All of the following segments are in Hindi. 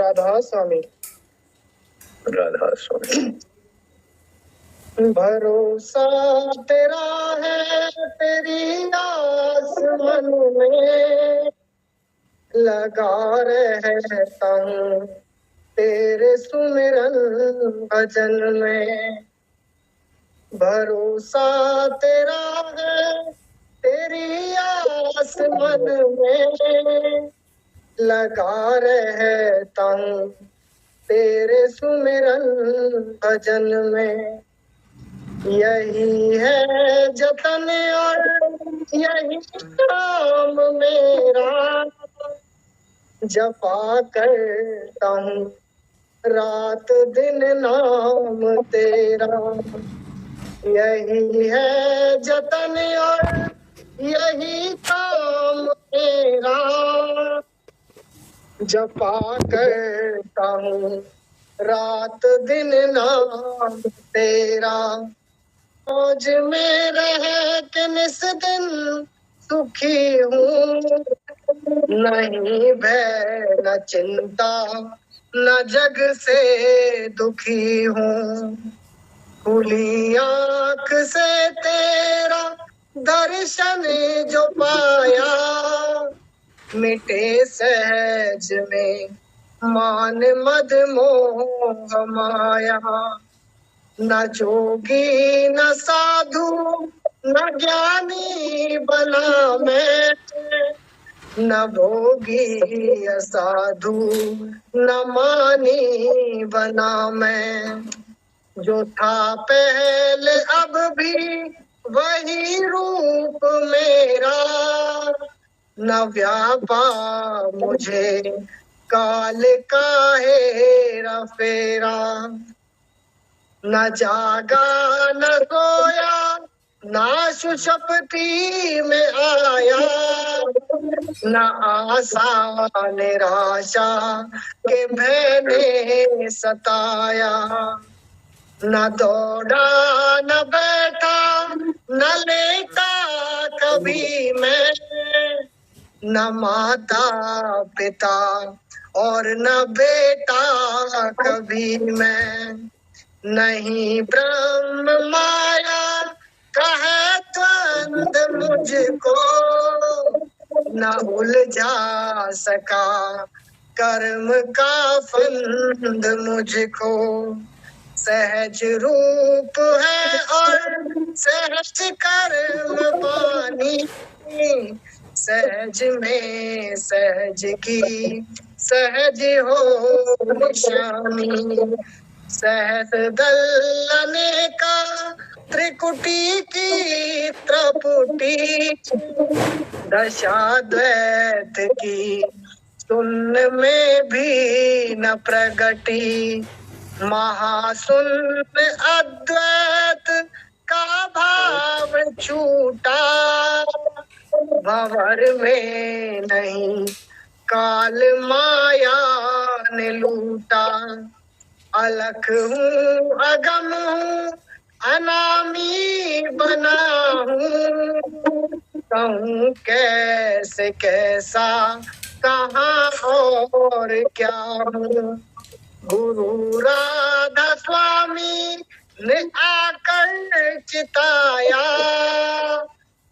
राधा स्वामी। राधा स्वामी। भरोसा तेरा है तेरी आस मन में, लगा रहता हूँ तेरे सुमिरन भजन में। भरोसा तेरा है तेरी आस मन में, लगा रहता हूँ तेरे सुमिरन भजन में। यही है जतन और यही काम मेरा, जपा करता हूँ रात दिन नाम तेरा। यही है जतन और यही काम मेरा, जपा करता हूँ रात दिन नाम तेरा। मौज में रह के निस दिन सुखी हूँ, नहीं भय न चिंता न जग से दुखी हूँ। खुली आँख से तेरा दर्शन जो पाया, मिटे सहज में मान मद मोह माया। न जोगी न साधु न ज्ञानी बना मैं, न भोगी असाधु न मानी बना मैं। जो था पहले अब भी वही रूप मेरा, न व्यापा मुझे काल का हेरा फेरा। न जागा न सोया न सुषुप्ति में आया, न आशा निराशा के भय ने सताया। न दौड़ा न बैठा न लेटा कभी मैं, न माता पिता और न बेटा कभी मैं। नहीं ब्रह्म माया कहे द्वंद मुझको, न उलझा सका कर्म का फंद मुझको। सहज रूप है और सहज कर्म वाणी, सहज में सहज की सहज हो निशानी। सहस दलने का त्रिकुटी की त्रपुटी, दशा द्वैत की सुन में भी न प्रगटी। महाशून्य अद्वैत का भाव छूटा, भंवर में नहीं काल माया ने लूटा। अलख हूँ अगम हूँ अनामी बना हूँ, कहूँ कैसे कैसा कहाँ और क्या हूँ। गुरु राधा स्वामी ने आकर चिताया,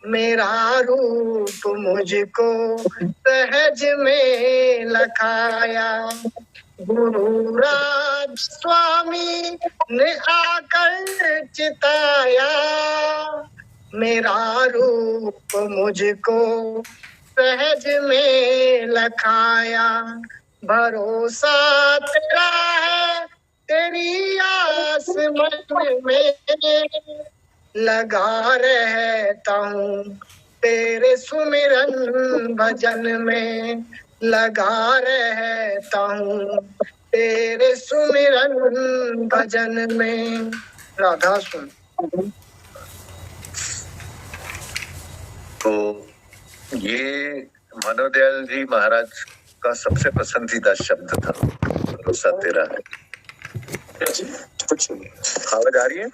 मेरा रूप मुझको सहज में लखाया। गुरु राज स्वामी ने आकर चिताया, मेरा रूप मुझको सहज में लखाया। भरोसा तेरा है तेरी आस मन में, लगा रहता हूँ तेरे सुमिरन भजन में। लगा रहता हूँ तेरे सुमिरन भजन में। राधा सुन। तो ये मनोदयाल जी महाराज का सबसे पसंदीदा शब्द था, भरोसा तेरा है। कुछ आवाज आ रही है?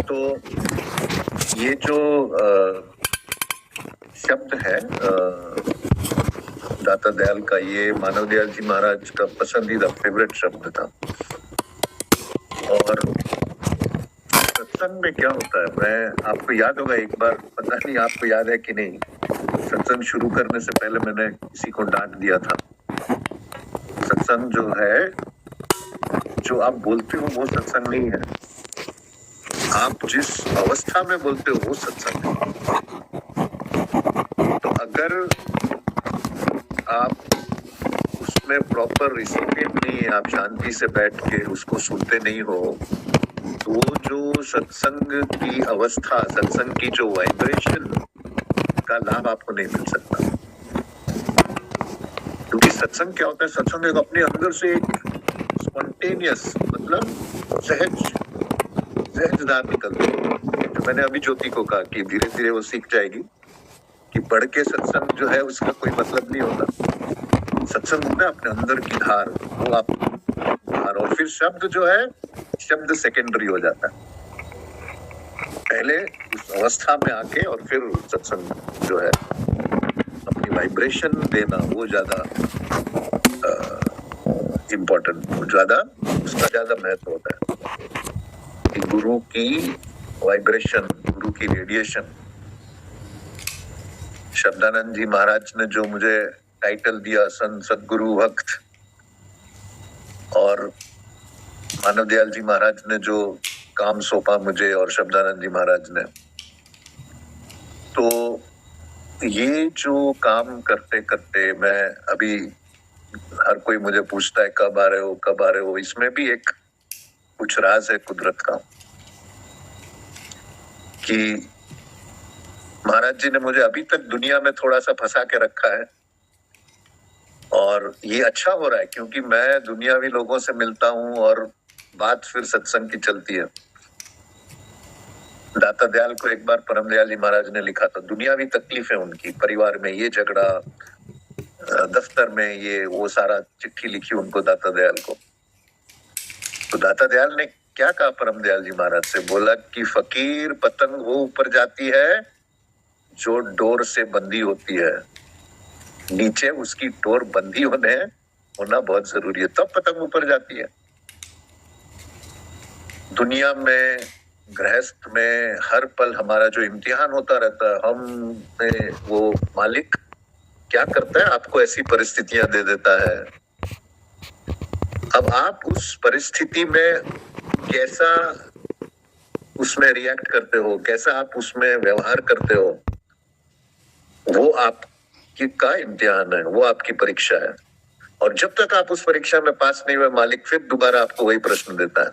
तो ये जो शब्द है दाता दयाल का ये मानव दयाल जी महाराज का पसंदीदा फेवरेट शब्द था। और सत्संग में क्या होता है, मैं आपको याद होगा एक बार, पता नहीं आपको याद है कि नहीं, सत्संग शुरू करने से पहले मैंने किसी को डांट दिया था। सत्संग जो है, जो आप बोलते हो वो सत्संग नहीं है, आप जिस अवस्था में बोलते हो वो सत्संग है। तो अगर आप उसमें प्रॉपर रिसिपिएंट नहीं है, आप शांति से बैठ के उसको सुनते नहीं हो, तो वो जो सत्संग की अवस्था, सत्संग की जो वाइब्रेशन का लाभ आपको नहीं मिल सकता। क्योंकि सत्संग क्या होता है, सत्संग एक अपने अंदर से एक स्पॉन्टेनियस, मतलब सहजदार निकलती है। तो मैंने अभी ज्योति को कहा कि धीरे धीरे वो सीख जाएगी कि पढ़ के सत्संग जो है उसका कोई मतलब नहीं होता। सत्संग होता है अपने अंदर की धार, वो आप धार, और फिर शब्द जो है, शब्द सेकेंडरी हो जाता है। पहले उस अवस्था में आके और फिर सत्संग जो है अपनी वाइब्रेशन देना, वो ज्यादा इम्पोर्टेंट, ज्यादा उसका ज्यादा महत्व होता है कि गुरु की वाइब्रेशन, गुरु की रेडिएशन। शब्दानंद जी महाराज ने जो मुझे टाइटल दिया संत सदगुरु भक्त, और मानव दयाल जी महाराज ने जो काम सौंपा मुझे और शब्दानंद जी महाराज ने, तो ये जो काम करते करते मैं अभी, हर कोई मुझे पूछता है कब आ रहे हो, कब आ रहे हो, इसमें भी एक कुछ राज है कुदरत का कि महाराज जी ने मुझे अभी तक दुनिया में थोड़ा सा फंसा के रखा है। और ये अच्छा हो रहा है क्योंकि मैं दुनियावी लोगों से मिलता हूँ और बात फिर सत्संग की चलती है। दाता दयाल को एक बार परम दयाल जी महाराज ने लिखा था, दुनियावी तकलीफ है उनकी, परिवार में ये झगड़ा, दफ्तर में ये वो, सारा चिट्ठी लिखी उनको दाता दयाल को। तो दाता दयाल ने क्या कहा परम दयाल जी महाराज से, बोला कि फकीर पतंग वो ऊपर जाती है जो डोर से बंधी होती है, नीचे उसकी डोर बंधी होना बहुत जरूरी है, तब पतंग ऊपर जाती है। दुनिया में, गृहस्थ में हर पल हमारा जो इम्तिहान होता रहता है, हम वो मालिक क्या करता है, आपको ऐसी परिस्थितियां दे देता है। अब आप उस परिस्थिति में कैसा उसमें रिएक्ट करते हो, कैसा आप उसमें व्यवहार करते हो, वो आपकी का इम्तिहान है, वो आपकी परीक्षा है। और जब तक आप उस परीक्षा में पास नहीं हुए, मालिक फिर दोबारा आपको वही प्रश्न देता है।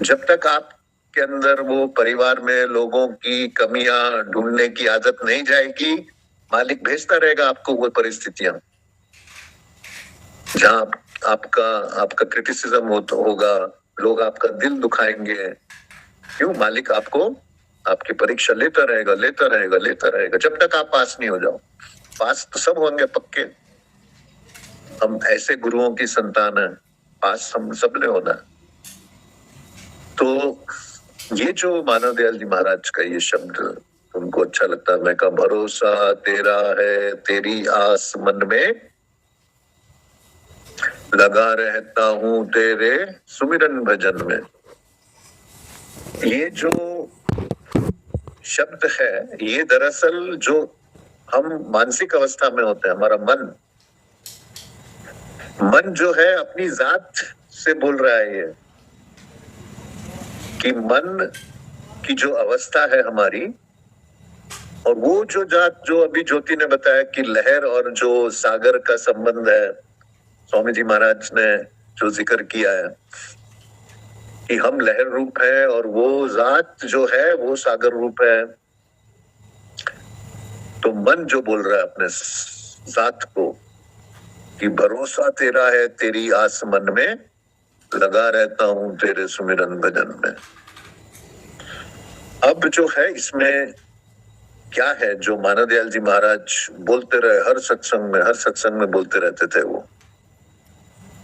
जब तक आपके अंदर वो परिवार में लोगों की कमियां ढूंढने की आदत नहीं जाएगी, मालिक भेजता रहेगा आपको वो परिस्थितियां जहां आपका क्रिटिसिज्म होगा, लोग आपका दिल दुखाएंगे। क्यों? मालिक आपको, आपकी परीक्षा लेता रहेगा जब तक आप पास नहीं हो जाओ। पास तो सब होंगे पक्के, हम ऐसे गुरुओं की संतान है, पास हम सब ने होना। तो ये जो मानव दयाल जी महाराज का ये शब्द उनको अच्छा लगता है। मैं कहा भरोसा तेरा है, तेरी आस मन में, लगा रहता हूं तेरे सुमिरन भजन में। ये जो शब्द है, ये दरअसल जो हम मानसिक अवस्था में होते हैं, हमारा मन जो है अपनी जात से बोल रहा है ये कि मन की जो अवस्था है हमारी, और वो जो जात जो अभी ज्योति ने बताया कि लहर और जो सागर का संबंध है, स्वामी जी महाराज ने जो जिक्र किया है कि हम लहर रूप है और वो जात जो है वो सागर रूप है। तो मन जो बोल रहा है अपने जात को कि भरोसा तेरा है, तेरी आस मन में, लगा रहता हूं तेरे सुमिरन भजन में। अब जो है इसमें क्या है, जो मानव दयाल जी महाराज बोलते रहे हर सत्संग में बोलते रहते थे वो,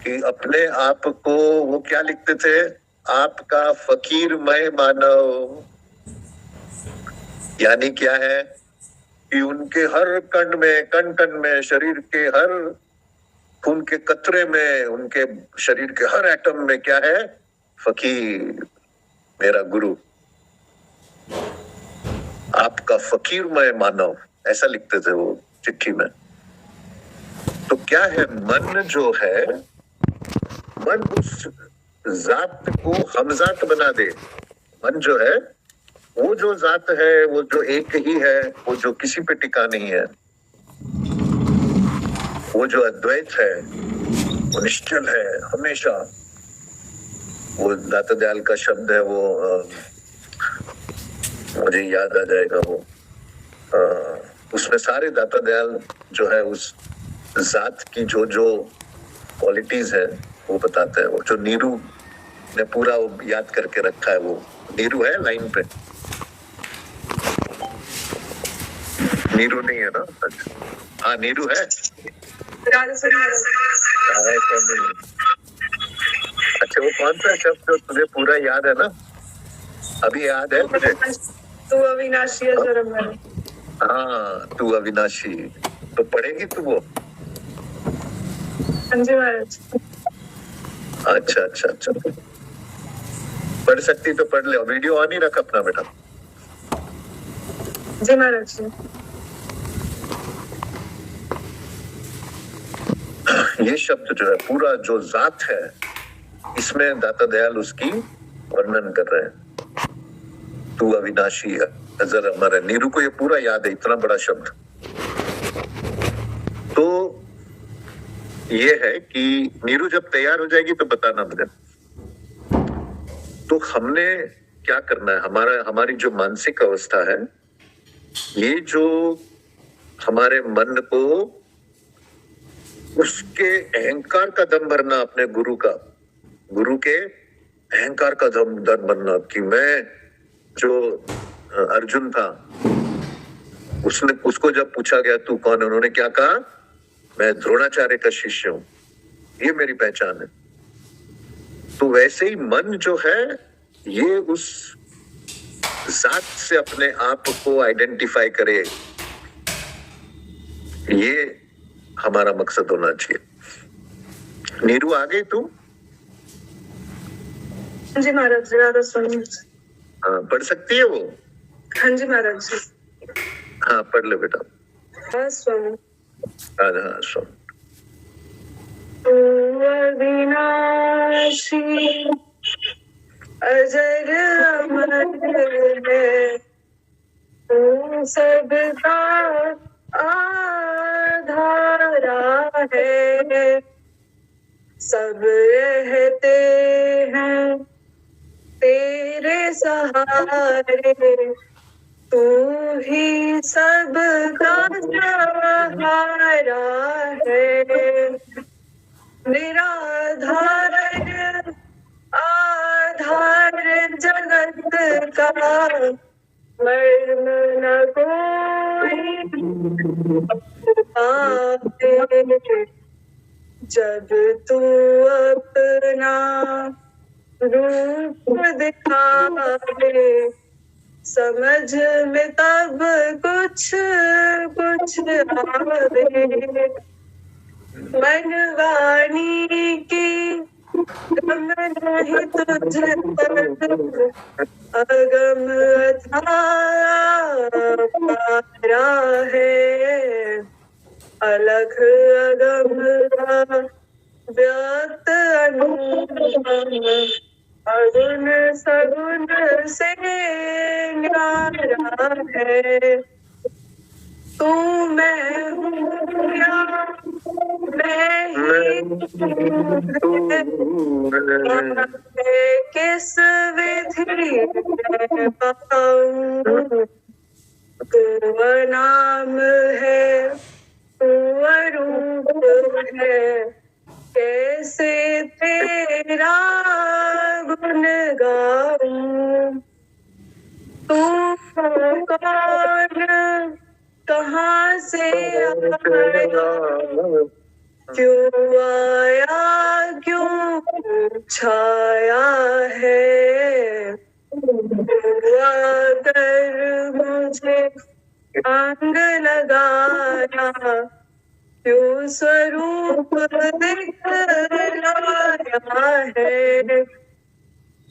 कि अपने आप को वो क्या लिखते थे, आपका फकीर मैं मानव। यानी क्या है कि उनके हर कण में, कण कण में, शरीर के हर खून के कतरे में, उनके शरीर के हर एटम में क्या है? फकीर, मेरा गुरु, आपका फकीर मैं मानव, ऐसा लिखते थे वो चिट्ठी में। तो क्या है, मन जो है, मन उस जात को हमजात बना दे। मन जो है, वो जो जात है, वो जो एक ही है, वो जो किसी पे टिका नहीं है, वो जो अद्वैत है, वो निश्चल है हमेशा। वो दाता दयाल का शब्द है, वो मुझे याद आ जाएगा, वो उसमें सारे दाता दयाल जो है उस जात की जो जो क्वालिटीज है वो बताता है। वो जो नीरू ने पूरा वो याद करके रखा है, वो नीरू है लाइन पे, नीरू नहीं है ना? हाँ नीरू है। अच्छा, वो कौन सा शब्द जो तुझे पूरा याद है ना? अभी याद है मुझे? तू अविनाशी है जरम में। हाँ, तू अविनाशी। तो पढ़ेगी तू वो? हाँ जी महाराज। अच्छा अच्छा अच्छा, पढ़ सकती तो पढ़ ले। वीडियो ऑन ही रख अपना बेटा। जी महाराज। ये शब्द जो है, पूरा जो जात है, इसमें दाता दयाल उसकी वर्णन कर रहे हैं। तू अविनाशी है, अजर अमर है। नीरू को ये पूरा याद है, इतना बड़ा शब्द। तो ये है कि नीरू जब तैयार हो जाएगी तो बताना मुझे। तो हमने क्या करना है, हमारी जो मानसिक अवस्था है, ये जो हमारे मन को उसके अहंकार का दम भरना, अपने गुरु के अहंकार का दम भरना, कि मैं जो अर्जुन था, उसको जब पूछा गया तू कौन है, उन्होंने क्या कहा? मैं द्रोणाचार्य का शिष्य हूं, ये मेरी पहचान है। तो वैसे ही मन जो है, ये उस जात से अपने आप को आइडेंटिफाई करे, ये हमारा मकसद होना चाहिए। नीरू आ गई तू? जी महाराज, राधा स्वामी। हाँ, पढ़ सकती है वो? हाँ जी महाराज। हाँ, पढ़ ले बेटा। हाँ स्वामी। हाँ स्वामी। तू अविनाशी अजर अमर है, तू सबका आधारा है, सब रहते हैं तेरे सहारे, तू ही सबका सहारा है, निराधार आधार जगत का, मर्म न कोई पावे, जब तू अपना रूप दिखावे, समझ में तब कुछ कुछ आवे, मनवाणी की गम नहीं तुझ पर, अगम अथाह पारा है, अलख अगम व्यक्त अनुपम, अगुण सगुण से न्यारा है, तू मैं हूँ या मैं ही किस विधि में पाऊं, तू नाम है, तू रूप है, कैसे तेरा गुण गाऊं, तू कौन, कहाँ से आया, क्यों आया, क्यों छाया है, तू आकर मुझे अंग लगाया क्यों स्वरूप दिखलाया है।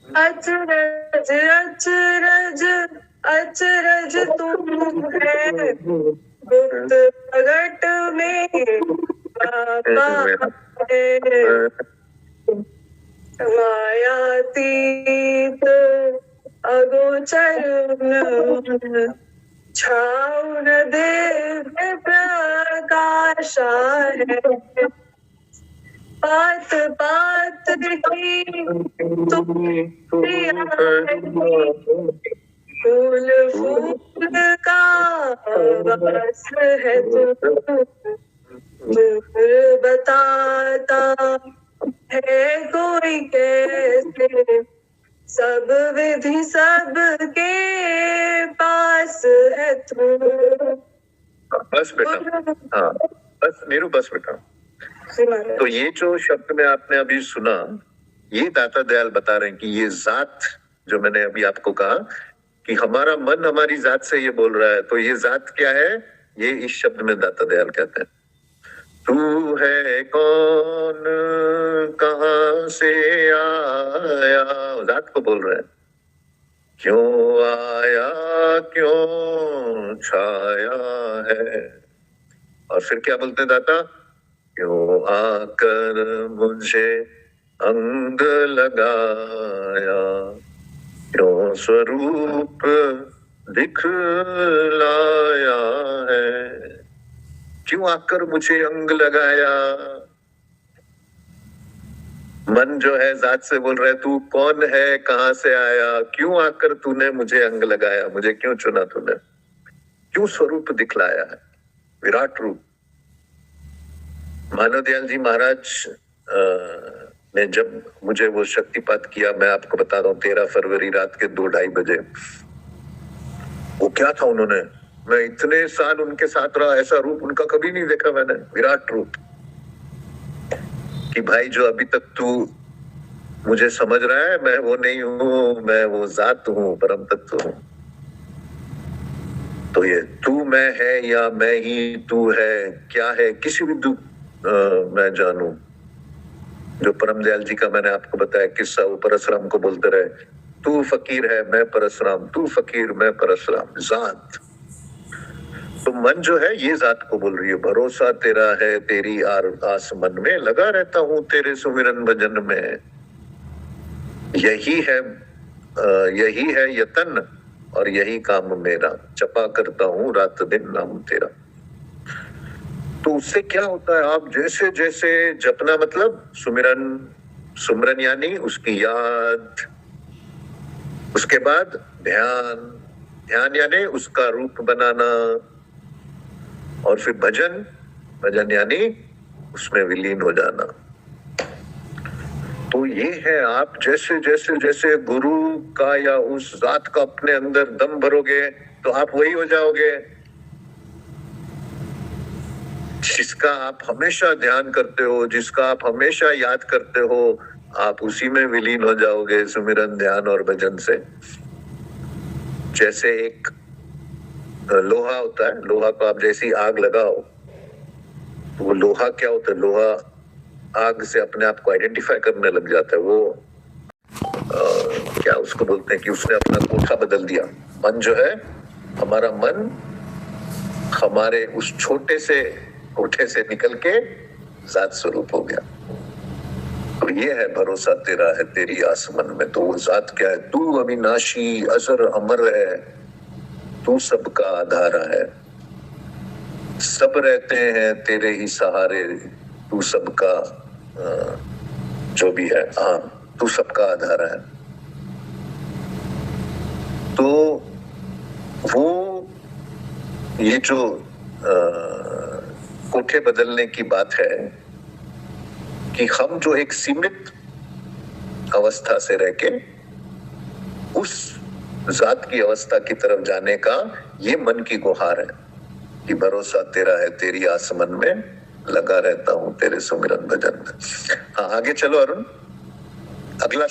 अचरज अचरज अचरज तुम है गुप्त प्रगट में बाबा है। मायातीत अगोचर छाव न दिव्य प्रकाशा है। पात पात की तुम प्रिया है। फूल फूल का वास है तुम। दूर बताता है कोई कैसे सब विधि सबके पास है तू। बस बेटा, हाँ बस नीरू, बस बेटा। तो ये जो शब्द में आपने अभी सुना, ये दाता दयाल बता रहे हैं कि ये जात जो मैंने अभी आपको कहा कि हमारा मन हमारी जात से ये बोल रहा है, तो ये जात क्या है, ये इस शब्द में दाता दयाल कहते हैं। तू है कौन, कहाँ से आया, जात को बोल रहे हैं। क्यों आया क्यों छाया है, और फिर क्या बोलते हैं दाता, क्यों आकर मुझे अंग लगाया, क्यों स्वरूप दिखलाया है। क्यों आकर मुझे अंग लगाया, मन जो है जात से बोल रहा है तू कौन है, कहाँ से आया, क्यों आकर तूने मुझे अंग लगाया, मुझे क्यों चुना तूने, क्यों स्वरूप दिखलाया है, विराट रूप। मानव दयाल जी महाराज ने जब मुझे वो शक्तिपात किया, मैं आपको बता रहा हूँ 13 फरवरी रात के 2-2:30 बजे, वो क्या था उन्होंने, मैं इतने साल उनके साथ रहा, ऐसा रूप उनका कभी नहीं देखा मैंने, विराट रूप। कि भाई जो अभी तक तू मुझे समझ रहा है, मैं वो नहीं हूं, मैं वो जात हूं, परम तत्व हूं। तो ये तू मैं है या मैं ही तू है, क्या है, किसी भी मैं जानू। जो परम दयाल जी का मैंने आपको बताया किस्सा, वो परशुराम को बोलते रहे, तू फकीर है मैं परशुराम, तू फकीर मैं परशुराम, जात। तो मन जो है ये जात को बोल रही है, भरोसा तेरा है तेरी आस मन में, लगा रहता हूं तेरे सुमिरन भजन में। यही है यतन और यही काम मेरा, जपा करता हूं रात दिन नाम तेरा। तो उससे क्या होता है, आप जैसे जैसे जपना, मतलब सुमिरन यानी उसकी याद, उसके बाद ध्यान यानी उसका रूप बनाना, और फिर भजन यानी उसमें विलीन हो जाना। तो ये है, आप जैसे जैसे जैसे गुरु का या उस जात का अपने अंदर दम भरोगे तो आप वही हो जाओगे जिसका आप हमेशा ध्यान करते हो, जिसका आप हमेशा याद करते हो, आप उसी में विलीन हो जाओगे सुमिरन ध्यान और भजन से। जैसे एक लोहा होता है, लोहा को आप जैसी आग लगाओ तो वो लोहा क्या होता है, लोहा आग से अपने आप को आइडेंटिफाई करने लग जाता है। वो क्या उसको बोलते हैं कि उसने अपना कोठा बदल दिया। मन जो है, हमारा मन हमारे उस छोटे से कोठे से निकल के जात स्वरूप हो गया। तो ये है भरोसा तेरा है तेरी आस मन में। तो वो जात क्या है, तू अविनाशी अजर अमर है, तू सबका आधारा है, सब रहते हैं तेरे ही सहारे, तू सबका जो भी है, हाँ तू सबका आधारा है। तो वो ये जो कोठे बदलने की बात है कि हम जो एक सीमित अवस्था से रह के उस जात की अवस्था की तरफ जाने का ये मन की गुहार है कि भरोसा तेरा है तेरी आस मन में, लगा रहता हूं तेरे सुमिरन भजन में। हाँ आगे चलो अरुण, अगला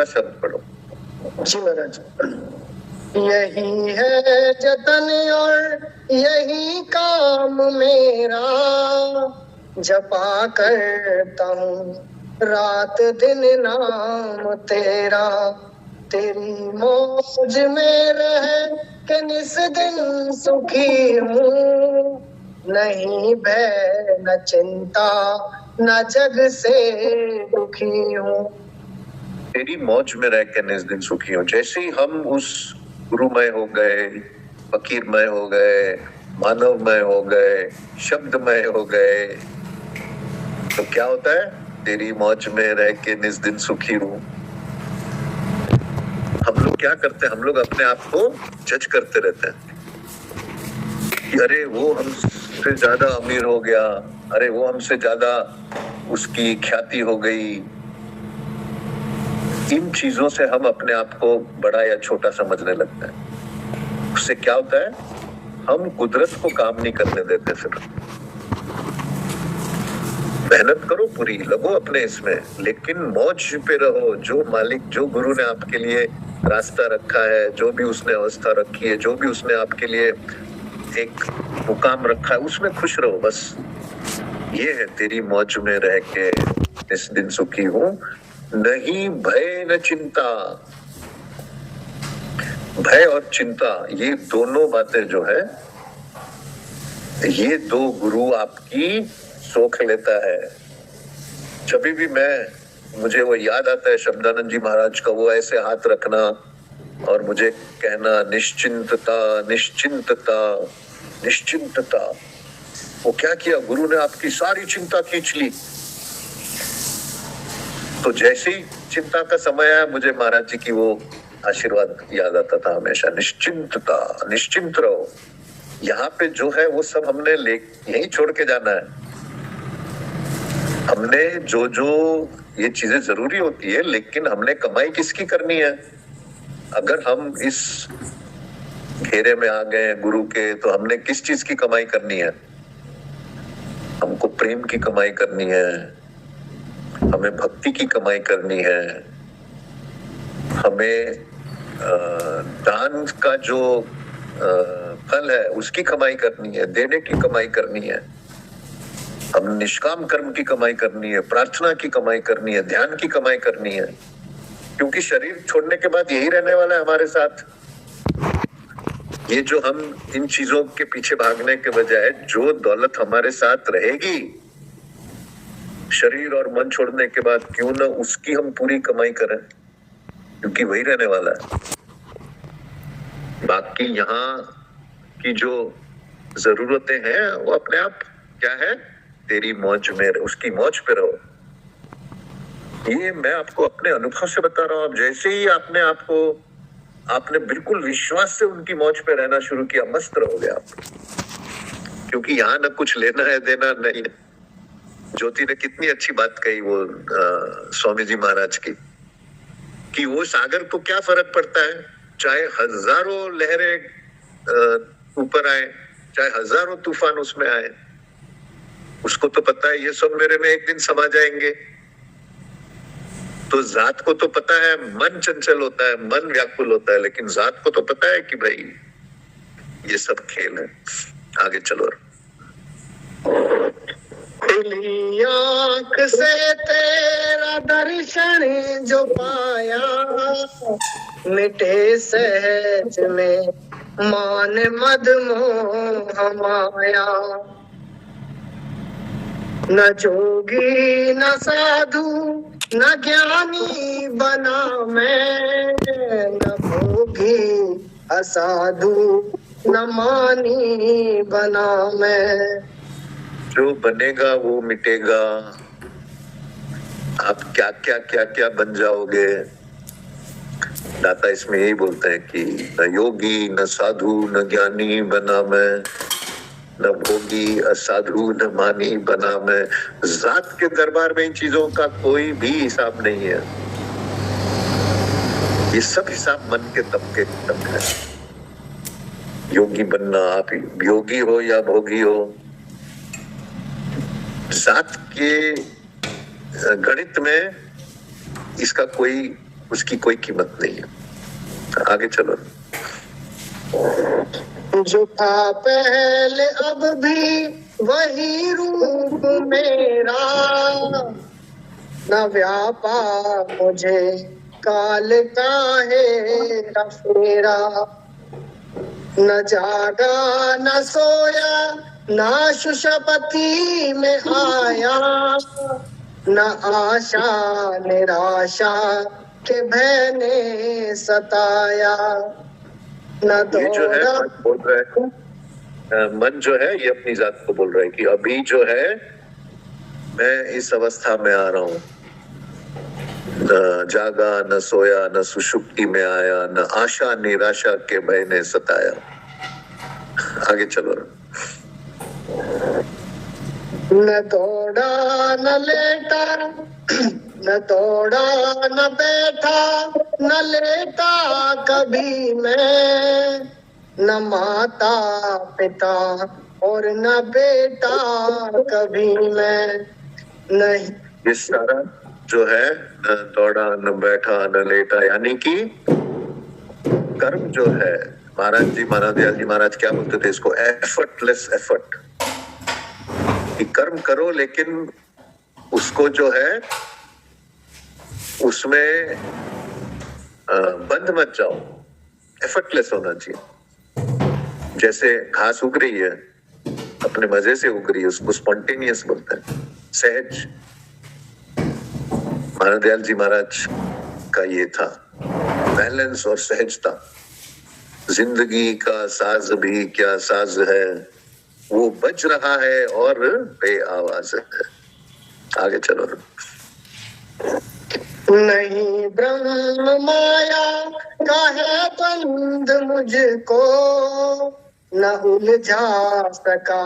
शब्द पढ़ो। जी महाराज। यही है जतन और यही काम मेरा, जपा करता हूँ रात दिन नाम तेरा। तेरी मौज में रह के निस दिन सुखी हूँ, नहीं भय न चिंता न जग से दुखी हूँ। तेरी मौज में रह के निस दिन सुखी हूँ। जैसे ही हम उस गुरुमय हो गए, फकीरमय हो गए, मानवमय हो गए, शब्दमय हो गए, तो क्या होता है? तेरी मौज में रह के निस दिन सुखी हूँ। हम लोग क्या करते हैं? हम लोग अपने आप को जज करते रहते हैं कि अरे वो हमसे ज्यादा अमीर हो गया, अरे वो हमसे ज्यादा उसकी ख्याति हो गई। इन चीजों से हम अपने आप को बड़ा या छोटा समझने लगते हैं। उससे क्या होता है? हम कुदरत को काम नहीं करने देते। फिर मेहनत करो, पूरी लगो अपने इसमें, लेकिन मौज पे रहो। जो मालिक, जो गुरु ने आपके लिए रास्ता रखा है, जो भी उसने अवस्था रखी है, जो भी उसने आपके लिए एक मुकाम रखा है, उसमें खुश रहो बस। ये है तेरी मौज में रह के इस दिन सुखी हूँ, नहीं भय न चिंता। भय और चिंता, ये दोनों बातें जो है, ये दो गुरु आपकी सोख लेता है। जब भी मुझे वो याद आता है शब्दानंद जी महाराज का, वो ऐसे हाथ रखना और मुझे कहना निश्चिंतता निश्चिंतता निश्चिंतता। वो क्या किया? गुरु ने आपकी सारी चिंता खींच ली। तो जैसे ही चिंता का समय आया, मुझे महाराज जी की वो आशीर्वाद याद आता था हमेशा, निश्चिंतता, निश्चिंत रहो। यहाँ पे जो है वो सब हमने यही छोड़ के जाना है। हमने जो ये चीजें जरूरी होती है, लेकिन हमने कमाई किसकी करनी है? अगर हम इस घेरे में आ गए गुरु के, तो हमने किस चीज की कमाई करनी है? हमको प्रेम की कमाई करनी है, हमें भक्ति की कमाई करनी है, हमें दान का जो फल है उसकी कमाई करनी है, देने की कमाई करनी है, हम निष्काम कर्म की कमाई करनी है, प्रार्थना की कमाई करनी है, ध्यान की कमाई करनी है। क्योंकि शरीर छोड़ने के बाद यही रहने वाला है हमारे साथ। ये जो हम इन चीजों के पीछे भागने के बजाय जो दौलत हमारे साथ रहेगी शरीर और मन छोड़ने के बाद, क्यों ना उसकी हम पूरी कमाई करें, क्योंकि वही रहने वाला है। बाकी यहाँ की जो जरूरतें हैं वो अपने आप क्या है? तेरी मौज में, उसकी मौज पे रहो। ये मैं आपको अपने अनुभव से बता रहा हूँ। अब जैसे ही आपने बिल्कुल विश्वास से उनकी मौज पे रहना शुरू किया, मस्त रहोगे आप। क्योंकि यहाँ ना कुछ लेना है देना नहीं है। ज्योति ने कितनी अच्छी बात कही वो स्वामी जी महाराज की, कि वो सागर को क्या फर्क पड़ता है, चाहे हजारों लहरें ऊपर आए, चाहे हजारों तूफान उसमें आए, उसको तो पता है ये सब मेरे में एक दिन समा जाएंगे। तो जात को तो पता है मन चंचल होता है, मन व्याकुल होता है, लेकिन जात को तो पता है कि भाई ये सब खेल है, आगे चलो। खुली आँख से तेरा दर्शन जो पाया, मिटे सहज में मान मद मोह माया। न जोगी न साधु न ज्ञानी बना मैं, न भोगी असाधु न मानी बना मैं। जो बनेगा वो मिटेगा। आप क्या क्या बन जाओगे। दाता इसमें यही बोलते हैं कि न योगी न साधु न ज्ञानी बना मैं, न भोगी असाधु न मानी बना मैं। जात के दरबार में इन चीजों का कोई भी हिसाब नहीं है। ये सब हिसाब मन के तबके तक है। योगी बनना, आप योगी हो या भोगी हो, जात के गणित में इसका उसकी कोई कीमत नहीं है। आगे चलो। जो था पहले अब भी वही रूप मेरा, न व्यापा मुझे काल काहे फेरा। न जागा न सोया न सुषपति में आया, न आशा निराशा के भय ने सताया। न ये जो है दौड़ा मन बोल रहा है, मन जो है ये अपनी जात को बोल रहा है कि अभी जो है मैं इस अवस्था में आ रहा हूँ, न जागा न सोया न सुषुप्ति में आया, न आशा निराशा के भय ने सताया। आगे चलो। न दौड़ा न लेटा, न दौड़ा न बैठा, न लेटा कभी मैं, न माता पिता और न बेटा कभी मैं। नहीं ये सारा जो है न दौड़ा न बैठा न लेटा, यानी कि कर्म जो है, महाराज जी महाराज दयाल जी महाराज क्या बोलते थे इसको, एफर्टलेस एफर्ट, कि कर्म करो लेकिन उसको जो है उसमें बंद मत जाओ, एफर्टलेस होना चाहिए। जैसे घास उग रही है अपने मजे से उग रही है, उसको स्पॉन्टेनियस बोलते हैं, सहज। महाराज दयाल जी महाराज का ये था बैलेंस और सहजता। जिंदगी का साज भी क्या साज है, वो बज रहा है और बेआवाज है। आगे चलो। नहीं ब्रह्म माया का है बंध मुझको, न उलझा सका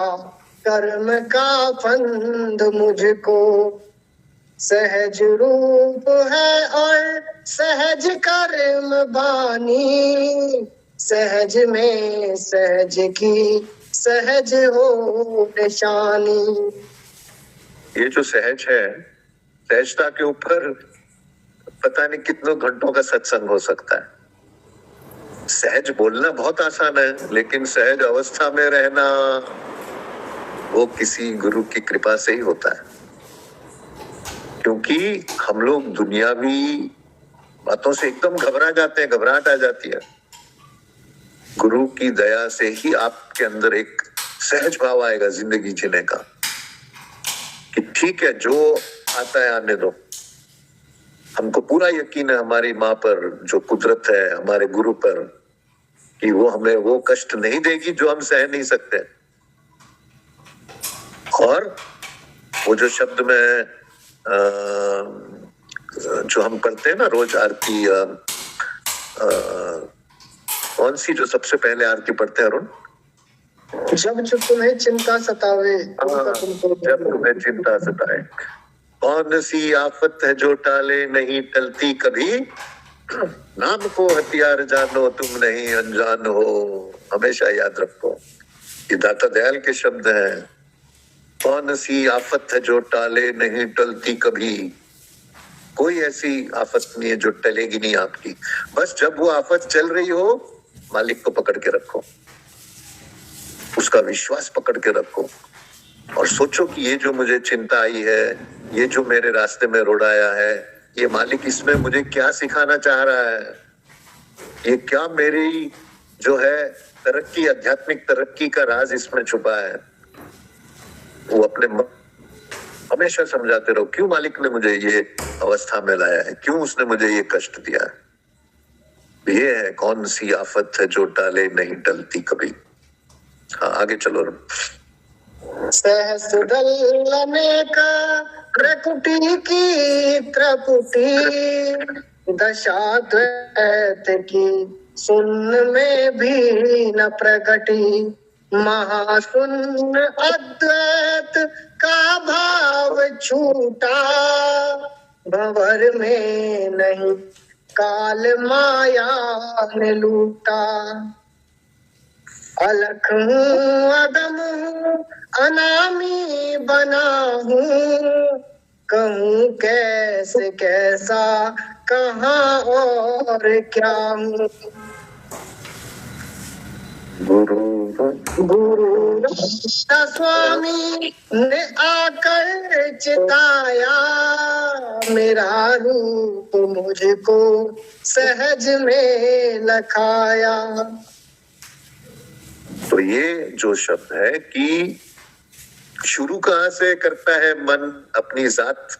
कर्म का फंद मुझको। सहज रूप है और सहज कर्म बानी, सहज में सहज की सहज हो निशानी। ये जो सहज है, सहजता के ऊपर पता नहीं कितनों घंटों का सत्संग हो सकता है। सहज बोलना बहुत आसान है, लेकिन सहज अवस्था में रहना वो किसी गुरु की कृपा से ही होता है। क्योंकि हम लोग दुनियावी बातों से एकदम घबरा जाते हैं, घबराहट आ जाती है। गुरु की दया से ही आपके अंदर एक सहज भाव आएगा जिंदगी जीने का, कि ठीक है जो आता है आने दो। हमको पूरा यकीन है हमारी माँ पर, जो कुदरत है हमारे गुरु पर, कि वो हमें वो कष्ट नहीं देगी जो हम सह नहीं सकते। और वो जो शब्द में जो हम करते हैं ना रोज आरती, कौन सी जो सबसे पहले आरती पढ़ते हैं अरुण? जब तुम्हें चिंता सतावे, जब तुम्हें चिंता सताए, कौन सी आफत है जो टाले नहीं टलती कभी, नाम को हथियार जानो तुम नहीं अनजान हो। हमेशा याद रखो, ये दाता दयाल के शब्द हैं। कौन सी आफत है जो टाले नहीं टलती कभी, कोई ऐसी आफत नहीं है जो टलेगी नहीं आपकी। बस जब वो आफत चल रही हो, मालिक को पकड़ के रखो, उसका विश्वास पकड़ के रखो, और सोचो कि ये जो मुझे चिंता आई है, ये जो मेरे रास्ते में रोड आया है, ये मालिक इसमें मुझे क्या सिखाना चाह रहा है, ये क्या मेरी जो है तरक्की, आध्यात्मिक तरक्की का राज इसमें छुपा है। वो अपने हमेशा समझाते रहो, क्यों मालिक ने मुझे ये अवस्था में लाया है, क्यों उसने मुझे ये कष्ट दिया है। ये है कौन सी आफत है जो टाले नहीं टलती कभी। हाँ आगे चलो। सहस डलने का प्रकृति की त्रपुटी, दशा द्वैत की सुन्न में भी न प्रगटी। महाशून्य अद्वैत का भाव छूटा, भंवर में नहीं काल माया ने लूटा। अलख हूँ अदम हूँ अनामी बना हूँ, कहूँ कैसे कैसा कहाँ और क्या हूँ। गुरु गुरु स्वामी ने आकर चिताया, मेरा रूप मुझको सहज में लखाया। तो ये जो शब्द है कि शुरू कहाँ से करता है मन अपनी जात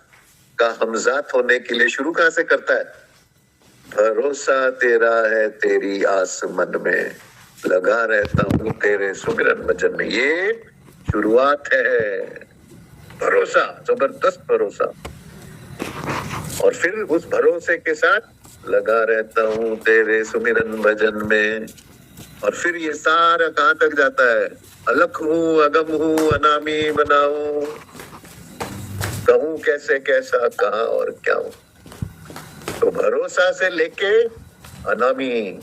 का हमजात होने के लिए, शुरू कहाँ से करता है? भरोसा तेरा है तेरी आस मन में, लगा रहता हूँ तेरे सुमिरन भजन में। ये शुरुआत है, भरोसा, जबरदस्त भरोसा। और फिर उस भरोसे के साथ लगा रहता हूँ तेरे सुमिरन भजन में। और फिर ये सारा कहाँ तक जाता है? अलख हूँ, अगम हूँ, अनामी बना हूँ, कहूँ कैसे कैसा, कहाँ और क्या हूँ। तो भरोसा से लेके अनामी,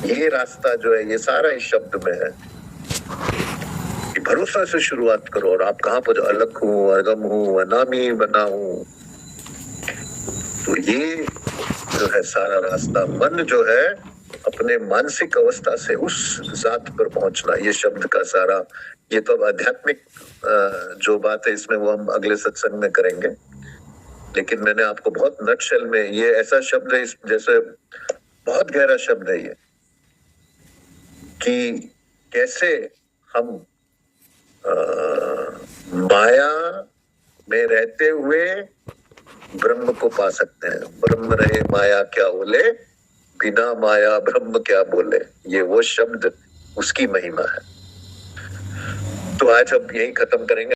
ये रास्ता जो है ये सारा इस शब्द में है कि भरोसा से शुरुआत करो और आप कहाँ पर अलग हूँ, अगम हूँ, अनामी बना हूँ। तो ये जो है सारा रास्ता, मन जो है अपने मानसिक अवस्था से उस जात पर पहुंचना, ये शब्द का सारा, ये तो अब आध्यात्मिक जो बात है इसमें वो हम अगले सत्संग में करेंगे। लेकिन मैंने आपको बहुत नटशेल में, ये ऐसा शब्द है इस जैसे बहुत गहरा शब्द है ये, कि कैसे हम माया में रहते हुए ब्रह्म को पा सकते हैं। ब्रह्म रहे माया क्या बोले, बिना माया ब्रह्म क्या बोले, ये वो शब्द, उसकी महिमा है। तो आज हम यही खत्म करेंगे।